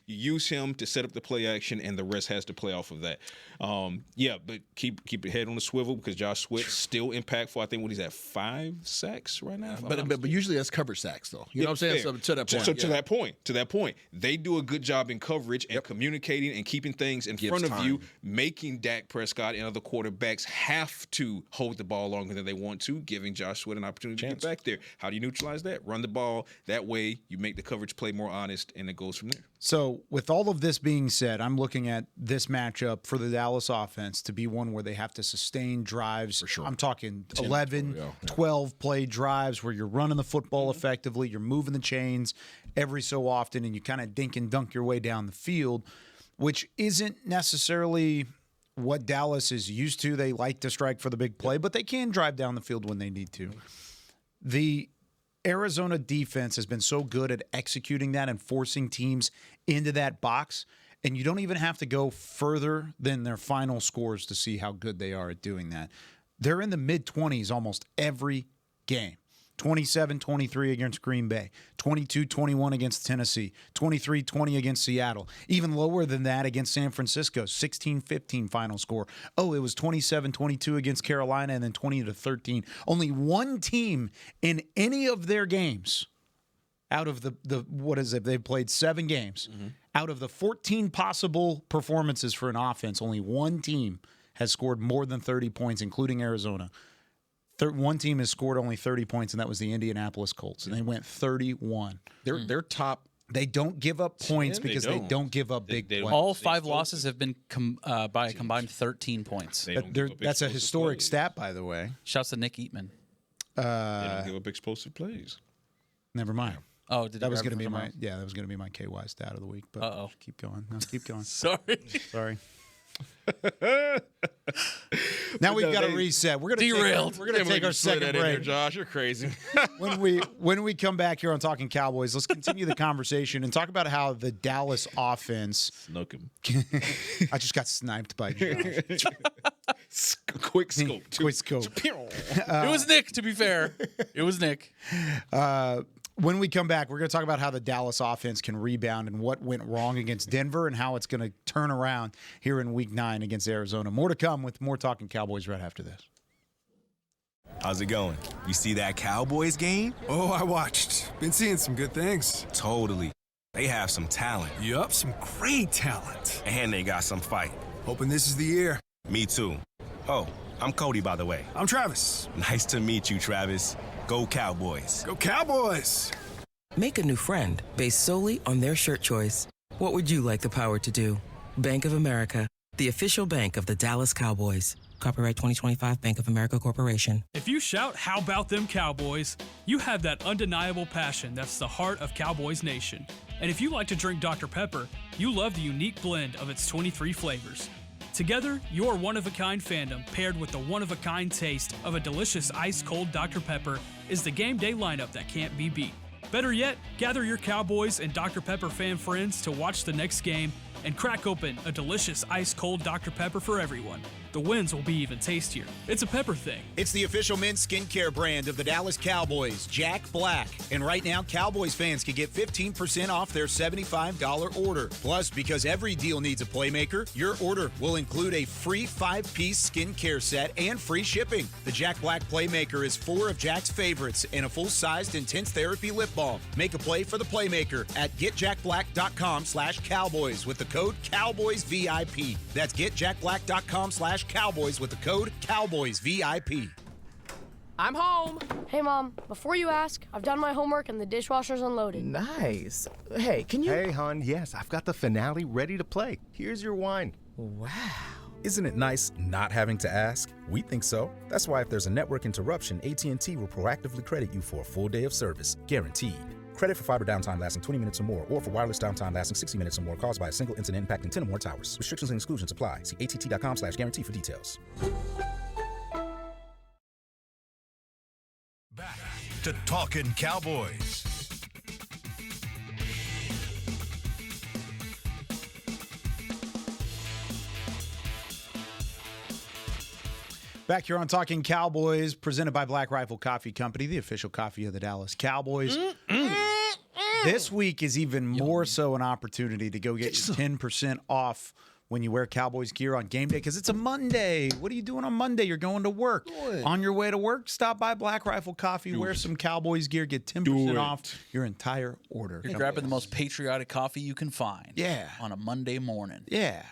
F: You use him to set up the play action, and the rest has to play off of that. But keep your head on the swivel because Josh Sweat's still impactful. I think he's at 5 sacks right now.
H: But usually that's coverage sacks, though. You know what I'm saying? So to that point.
F: To that point, they do a good job in coverage and communicating and keeping things in front of you, making Dak Prescott and other quarterbacks have to hold the ball longer than they want to, giving Josh Sweat an opportunity to get back there. How do you neutralize that? Run the ball. That way you make the coverage play more honest, and it goes from there.
E: So with all of this being said, I'm looking at this matchup for the Dallas offense to be one where they have to sustain drives. For sure. I'm talking 11, 12 play drives where you're running the football effectively, you're moving the chains every so often, and you kind of dink and dunk your way down the field, which isn't necessarily what Dallas is used to. They like to strike for the big play, but they can drive down the field when they need to. The Arizona defense has been so good at executing that and forcing teams into that box, and you don't even have to go further than their final scores to see how good they are at doing that. They're in the mid-20s almost every game. 27-23 against Green Bay, 22-21 against Tennessee, 23-20 against Seattle. Even lower than that against San Francisco, 16-15 final score. Oh, it was 27-22 against Carolina and then 20-13. Only one team in any of their games out of they've played 7 games. Mm-hmm. Out of the 14 possible performances for an offense, only one team has scored more than 30 points, including Arizona. One team has scored only 30 points, and that was the Indianapolis Colts, and they went 31.
H: They're top.
E: They don't give up points because they don't give up big plays.
G: All 5 losses have been by a combined 13 points.
E: That's a historic stat, by the way.
G: Shouts to Nick Eatman.
F: They don't give up explosive plays.
E: Never mind.
G: Oh,
E: that was going to be my KY stat of the week. But keep going. No, keep going.
G: Sorry.
E: Now we've got to reset. We're going to take our second break.
H: Josh, you're crazy.
E: when we come back here on Talking Cowboys, let's continue the conversation and talk about how the Dallas offense.
F: Snuck him.
E: I just got sniped by Josh.
F: Quick scope.
G: It was Nick, to be fair. It was Nick.
E: When we come back, we're going to talk about how the Dallas offense can rebound and what went wrong against Denver and how it's going to turn around here in Week 9 against Arizona. More to come with more Talking Cowboys right after this.
O: How's it going? You see that Cowboys game?
Q: Oh, I watched. Been seeing some good things.
O: Totally. They have some talent.
Q: Yup, some great talent.
O: And they got some fight.
Q: Hoping this is the year.
O: Me too. Oh, I'm Cody, by the way.
Q: I'm Travis.
O: Nice to meet you, Travis. Go Cowboys.
Q: Go Cowboys.
P: Make a new friend based solely on their shirt choice. What would you like the power to do? Bank of America, the official bank of the Dallas Cowboys. Copyright 2025 Bank of America Corporation.
R: If you shout, "How about them Cowboys?" you have that undeniable passion that's the heart of Cowboys Nation. And if you like to drink Dr. Pepper, you love the unique blend of its 23 flavors. Together, your one-of-a-kind fandom paired with the one-of-a-kind taste of a delicious ice-cold Dr. Pepper is the game day lineup that can't be beat. Better yet, gather your Cowboys and Dr. Pepper fan friends to watch the next game and crack open a delicious ice-cold Dr. Pepper for everyone. The wins will be even tastier. It's a pepper thing.
E: It's the official men's skincare brand of the Dallas Cowboys, Jack Black. And right now, Cowboys fans can get 15% off their $75 order. Plus, because every deal needs a playmaker, your order will include a free 5-piece skincare set and free shipping. The Jack Black Playmaker is 4 of Jack's favorites and a full-sized intense therapy lip balm. Make a play for the playmaker at getjackblack.com/Cowboys with the code CowboysVIP. That's getjackblack.com/Cowboys with the code CowboysVIP.
I: I'm home. Hey, Mom, before you ask, I've done my homework and the dishwasher's unloaded.
J: Nice. Hey, can you...
K: Hey, hon, yes, I've got the finale ready to play. Here's your wine.
J: Wow.
L: Isn't it nice not having to ask? We think so. That's why if there's a network interruption, AT&T will proactively credit you for a full day of service, guaranteed. Credit for fiber downtime lasting 20 minutes or more, or for wireless downtime lasting 60 minutes or more caused by a single incident impacting 10 or more towers. Restrictions and exclusions apply. See att.com/guarantee for details.
A: Back to Talkin Cowboys.
E: Back here on Talking Cowboys, presented by Black Rifle Coffee Company, the official coffee of the Dallas Cowboys. This week is even more so an opportunity to go get your 10% off when you wear Cowboys gear on game day, because it's a Monday. What are you doing on Monday? You're going to work. On your way to work, stop by Black Rifle Coffee, wear some Cowboys gear, get 10% off your entire order.
G: You're grabbing the most patriotic coffee you can find.
E: Yeah.
G: On a Monday morning.
E: Yeah.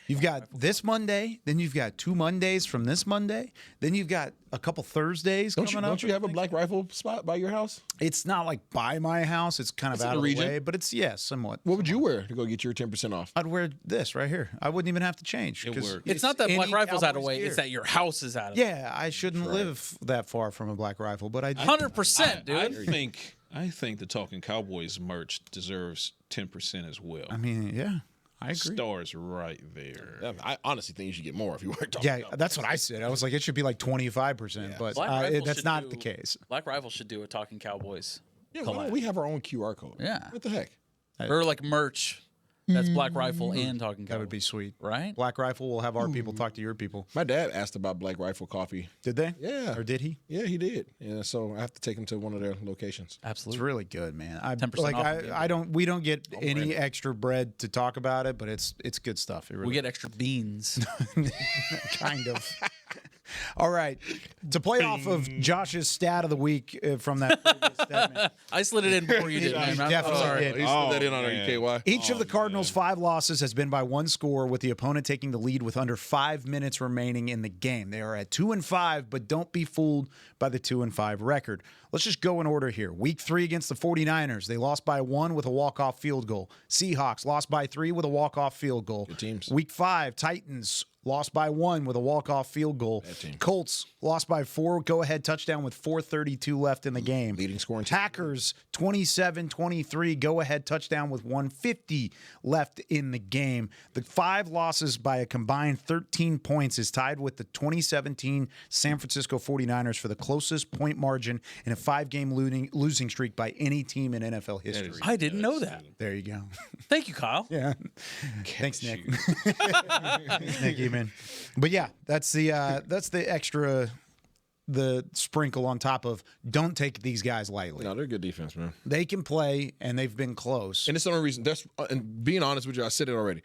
E: You've got this Monday, then you've got 2 Mondays from this Monday, then you've got a couple Thursdays coming up.
H: Don't you have a Black Rifle spot by your house?
E: It's not like by my house. It's kind of out of the way, but it's, somewhat.
H: What would you wear to go get your 10% off?
E: I'd wear this right here. I wouldn't even have to change.
G: It's not that Black Rifle's out of the way. It's that your house is out of the way.
E: Yeah, I shouldn't live that far from a Black Rifle, but I do.
G: 100%, dude.
F: I think the Talking Cowboys merch deserves 10% as well.
E: I mean, yeah. I agree.
F: Stars right there.
H: I honestly think you should get more if you wear Talkin'
E: Yeah, that's what I said. I was like, it should be like 25%, but that's not the case.
G: Black Rifle should do a Talking Cowboys.
H: Yeah, why don't we have our own QR code?
G: Yeah.
H: What the heck?
G: Or like merch. That's Black Rifle and Talking Cowboys.
E: That would be sweet.
G: Right?
E: Black Rifle will have our people talk to your people.
H: My dad asked about Black Rifle coffee.
E: Did they?
H: Yeah.
E: Or did he?
H: Yeah, he did. Yeah, so I have to take him to one of their locations.
G: Absolutely.
E: It's really good, man.
G: 10% off.
E: We don't get any extra bread to talk about it, but it's good stuff.
G: We get extra beans.
E: Kind of. All right. To play off of Josh's stat of the week from that previous segment.
G: I slid it in before you did, man. I'm sorry.
H: He slid that in on our UKY.
E: Each of the Cardinals' 5 losses has been by 1 score, with the opponent taking the lead with under 5 minutes remaining in the game. They are at 2-5, but don't be fooled by the 2-5 record. Let's just go in order here. Week 3 against the 49ers, they lost by 1 with a walk-off field goal. Seahawks lost by 3 with a walk-off field goal.
H: Good teams.
E: Week 5, Titans lost by 1 with a walk-off field goal. Colts lost by 4, go-ahead touchdown with 4:32 left in the game.
H: Leading scoring team.
E: Packers 27-23, go-ahead touchdown with 1:50 left in the game. The 5 losses by a combined 13 points is tied with the 2017 San Francisco 49ers for the closest point margin in a 5-game losing streak by any team in NFL history.
G: I didn't know that.
E: There you go.
G: Thank you, Kyle.
E: Yeah. Thanks, Nick. Thank you, man. But yeah, that's the extra, the sprinkle on top of don't take these guys lightly.
H: No, they're good defense, man.
E: They can play, and they've been close.
H: And it's the only reason. And being honest with you, I said it already.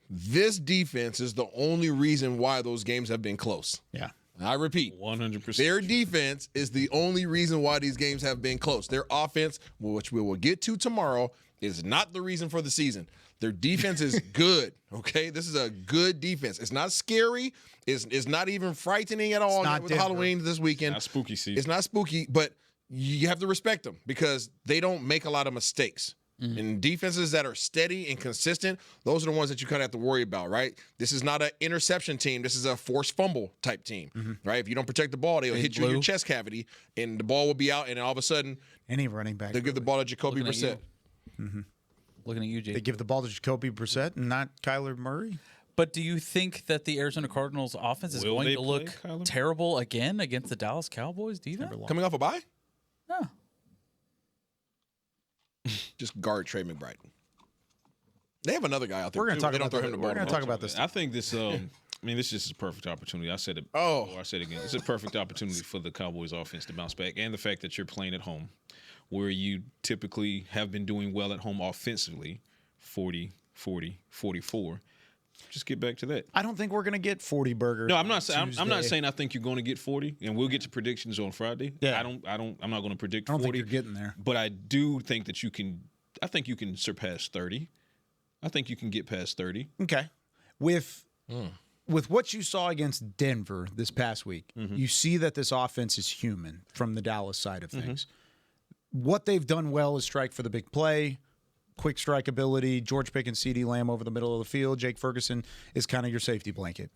H: This defense is the only reason why those games have been close.
E: Yeah.
H: I repeat,
F: 100%.
H: Their defense is the only reason why these games have been close. Their offense, which we will get to tomorrow, is not the reason for the season. Their defense is good, okay? This is a good defense. It's not scary. It's not even frightening at all with Halloween this weekend.
F: Not spooky season.
H: It's not spooky, but you have to respect them because they don't make a lot of mistakes. And defenses that are steady and consistent, those are the ones that you kind of have to worry about, right? This is not an interception team. This is a forced fumble type team, right? If you don't protect the ball, they'll hit you in your chest cavity, and the ball will be out, and then all of a sudden,
E: any running back,
H: they'll give the ball to Jacoby Brissett.
G: Looking at you, Jake.
E: They give the ball to Jacoby Brissett and not Kyler Murray.
G: But do you think that the Arizona Cardinals offense is going to look terrible again against the Dallas Cowboys? Do you think?
H: Coming off a bye?
G: No.
H: Just guard Trey McBride. They have another guy out there.
E: We're going to talk
H: they don't
E: about
H: throw him the ball.
E: We're going to talk about this.
F: I think this. I mean, this is just a perfect opportunity. I said it. Before, I said it again. It's a perfect opportunity for the Cowboys offense to bounce back, and the fact that you're playing at home, where you typically have been doing well at home offensively, 40, 40, 44. Just get back to that.
E: I don't think we're going to get 40 burger.
F: No, I'm not saying. I'm not saying I think you're going to get 40, and we'll get to predictions on Friday.
E: Yeah.
F: I'm not going to predict 40.
E: I don't think you're getting there.
F: But I do think that you can. I think you can surpass 30. I think you can get past 30.
E: Okay. With what you saw against Denver this past week, you see that this offense is human from the Dallas side of things. What they've done well is strike for the big play. Quick strike ability, George Pickens, CeeDee Lamb over the middle of the field. Jake Ferguson is kind of your safety blanket.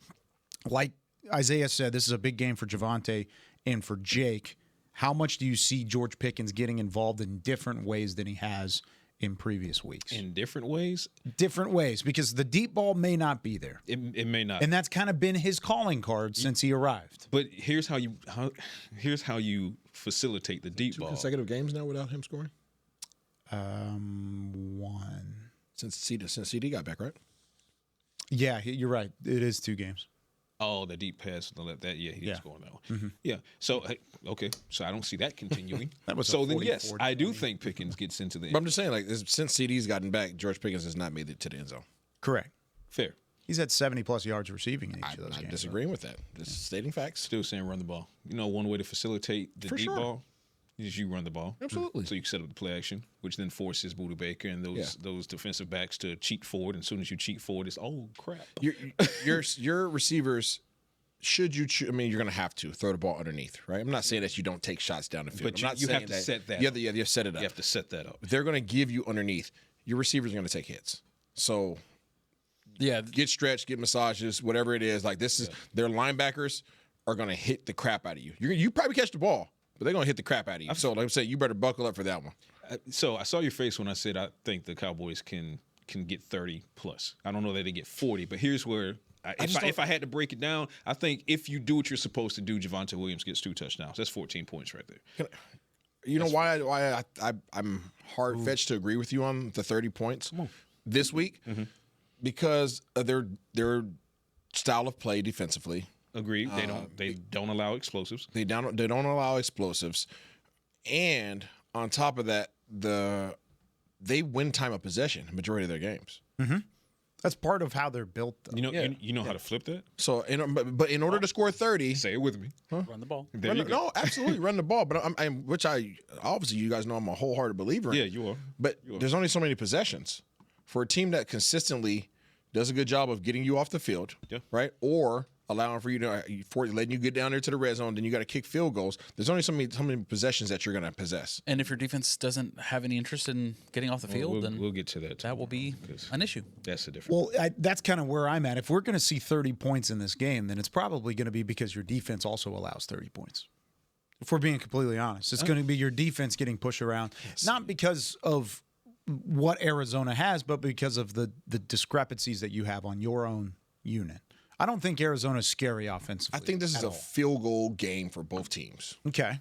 E: Like Isaiah said, this is a big game for Javonte and for Jake. How much do you see George Pickens getting involved in different ways than he has in previous weeks?
F: In different ways?
E: Different ways, because the deep ball may not be there.
F: It may not.
E: And that's kind of been his calling card since he arrived.
F: But here's how you facilitate the deep ball.
H: Consecutive games now without him scoring?
E: One.
H: Since CD got back, right?
E: Yeah, you're right. It is 2 games.
F: Oh, the deep pass. He did score on that one. Yeah. So, okay. So I don't see that continuing.
E: That was
F: so then, yes, I do think Pickens gets into the end.
H: But I'm just saying, like, since CD's gotten back, George Pickens has not made it to the end zone.
E: Correct.
F: Fair.
E: He's had 70-plus yards receiving in each of those games.
H: I'm not disagreeing with that. Just stating facts.
F: Still saying run the ball. You know, one way to facilitate the deep ball is you run the ball.
H: Absolutely.
F: So you can set up the play action, which then forces Budda Baker and those defensive backs to cheat forward. And as soon as you cheat forward, it's, oh, crap.
H: Your receivers, should you I mean, you're going to have to throw the ball underneath, right? I'm not saying that you don't take shots down the field.
F: But you have to set that up.
H: You have to set it up.
F: You have to set that up.
H: They're going to give you underneath. Your receivers are going to take hits. So get stretched, get massages, whatever it is. Like their linebackers are going to hit the crap out of you. You probably catch the ball, but they're going to hit the crap out of you. So like I'm saying, you better buckle up for that one.
F: So I saw your face when I said I think the Cowboys can get 30 plus. I don't know that they get 40, but here's where if I had to break it down, I think if you do what you're supposed to do, Javonte Williams gets 2 touchdowns. That's 14 points right there.
H: You know why I'm hard fetched to agree with you on the 30 points this week? Because of their style of play defensively.
F: Agreed. They don't allow explosives.
H: They don't allow explosives, and on top of that, they win time of possession the majority of their games.
E: That's part of how they're built, though.
F: You know how to flip that.
H: So, but in order to score 30,
F: say it with me.
G: Run the ball.
H: No, absolutely run the ball. But which obviously you guys know I'm a wholehearted believer in.
F: Yeah, you are.
H: But there's only so many possessions for a team that consistently does a good job of getting you off the field, right? Or allowing for you to letting you get down there to the red zone, then you got to kick field goals. There's only so many possessions that you're going to possess.
G: And if your defense doesn't have any interest in getting off the field, then
F: we'll get to that.
G: That will be an issue.
F: That's the difference.
E: Well, that's kind of where I'm at. If we're going to see 30 points in this game, then it's probably going to be because your defense also allows 30 points. If we're being completely honest, it's going to be your defense getting pushed around, not because of what Arizona has, but because of the discrepancies that you have on your own unit. I don't think Arizona's scary offensively.
H: I think this is a field goal game for both teams.
E: Okay.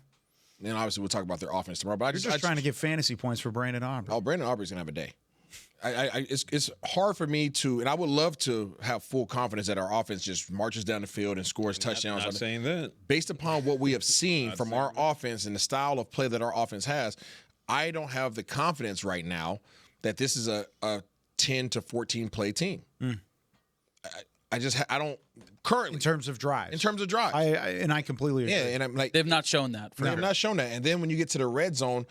H: And obviously we'll talk about their offense tomorrow. But
E: You're just trying to get fantasy points for Brandon Aubrey.
H: Oh, Brandon Aubrey's going to have a day. It's hard for me to, and I would love to have full confidence that our offense just marches down the field and scores touchdowns.
F: Not saying that.
H: Based upon what we have seen from our offense and the style of play that our offense has, I don't have the confidence right now that this is a 10 to 14 play team. I don't currently
E: in terms of drives.
H: I completely agree.
E: Yeah,
H: and I'm like
G: they've not shown that.
H: They've not shown that. And then when you get to the red zone,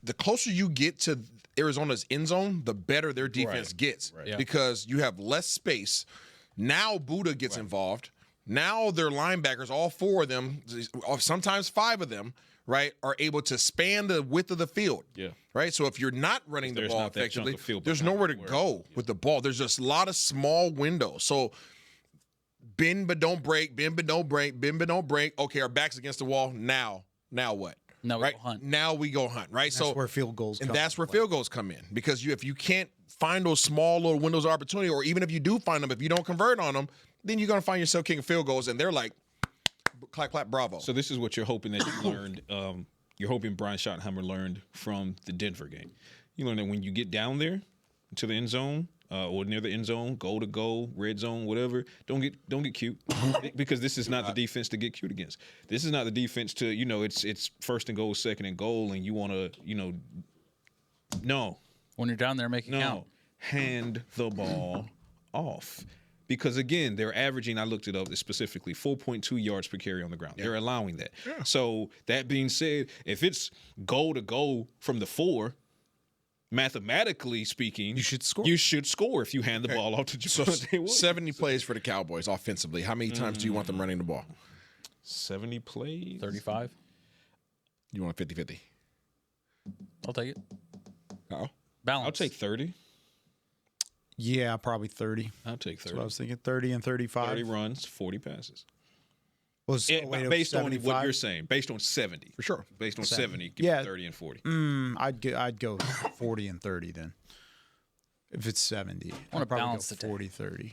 H: the closer you get to Arizona's end zone, the better their defense gets because you have less space. Now Budda gets involved. Now their linebackers, all 4 of them, sometimes 5 of them, right, are able to span the width of the field.
F: Yeah.
H: Right? So if you're not running the ball
F: not
H: effectively,
F: field
H: there's nowhere to go with the ball. There's just a lot of small windows. So bend but don't break, bend but don't break, bend but don't break. Okay, our back's against the wall. Now what?
G: Now we go hunt.
H: Now we go hunt, right?
E: That's where field goals come.
H: And that's where field goals come in. Because if you can't find those small little windows of opportunity, or even if you do find them, if you don't convert on them, then you're going to find yourself kicking field goals, and they're like, clap, clap, bravo.
F: So this is what you're hoping that you learned. You're hoping Brian Schottenheimer learned from the Denver game. You learn that when you get down there to the end zone or near the end zone, goal to goal, red zone, whatever, don't get cute because this is not the defense to get cute against. This is not the defense to it's first and goal, second and goal, and you want to no.
G: When you're down there, make it count.
F: Hand the ball off. Because, again, they're averaging, I looked it up specifically, 4.2 yards per carry on the ground. Yeah. They're allowing that. Yeah. So, that being said, if it's goal to goal from the 4, mathematically speaking,
E: you should score.
F: You should score if you hand the ball off to Javonte Williams.
H: 70 plays for the Cowboys offensively. How many times do you want them running the ball?
F: 70 plays?
G: 35.
H: You want a 50-50?
G: I'll take it.
H: Uh-oh.
G: Balance.
F: I'll take 30.
E: Yeah, probably 30.
F: I'll take 30.
E: That's what I was thinking, 30 and 35.
F: 30 runs, 40 passes.
E: Well,
F: based on what you're saying, based on 70.
H: For sure.
F: Based on 70, give me 30 and 40.
E: I'd go 40 and 30 then. If it's 70.
G: I want to balance the
E: 40-30.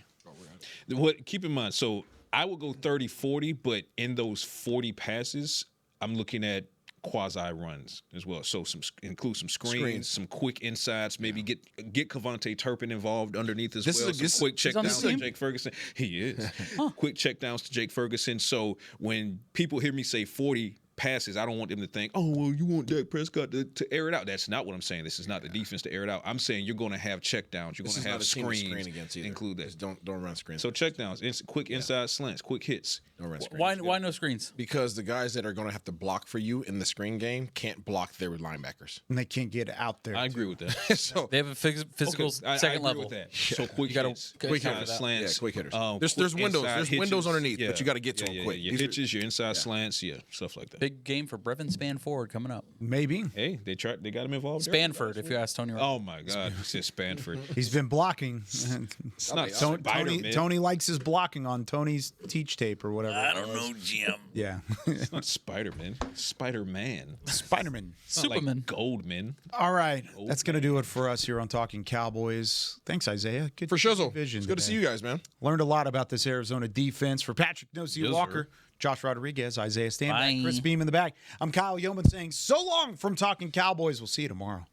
F: Keep in mind, so I would go 30-40, but in those 40 passes, I'm looking at quasi-runs as well. So include some screens, some quick insides, maybe get Kevontae Turpin involved underneath as well. Some quick checkdowns to Jake Ferguson. He is. Quick checkdowns to Jake Ferguson. So when people hear me say 40 passes, I don't want them to think, oh, well, you want Dak Prescott to air it out. That's not what I'm saying. This is not the defense to air it out. I'm saying you're going to have checkdowns. You're going to have screens. Include that.
H: Just don't run screens.
F: So checkdowns, quick inside slants, quick hits.
H: Don't run screens.
G: Why no screens?
H: Because the guys that are going to have to block for you in the screen game can't block their linebackers.
E: And they can't get out there.
F: I agree with that.
H: So
G: they have a physical second level.
F: With that. So quick hits,
H: quick
F: slants.
H: Yeah, quick hitters. There's windows. There's windows underneath, but you got to get to them quick.
F: Your hitches, your inside slants, stuff like that.
G: Big game for Brevin Spanford coming up.
E: Maybe.
F: Hey, they got him involved.
G: Spanford, if you ask Tony.
F: Oh my God, he said Spanford.
E: He's been blocking.
F: It's not
E: Tony likes his blocking on Tony's teach tape or whatever.
G: I don't know, Jim.
E: Yeah.
F: It's not Spider-Man. Spider-Man.
E: Spider-Man.
G: Superman.
F: Like Goldman.
E: All right. That's going to do it for us here on Talking Cowboys. Thanks, Isaiah. Good
H: for shizzle.
E: It's
H: good to see you guys, man.
E: Learned a lot about this Arizona defense. For Patrik Walker, Josh Rodriguez, Isaiah Stanback, Chris Beam in the back. I'm Kyle Youmans saying so long from Talking Cowboys. We'll see you tomorrow.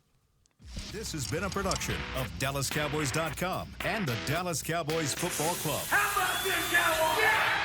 A: This has been a production of DallasCowboys.com and the Dallas Cowboys Football Club.
B: How about this, Cowboys? Yeah!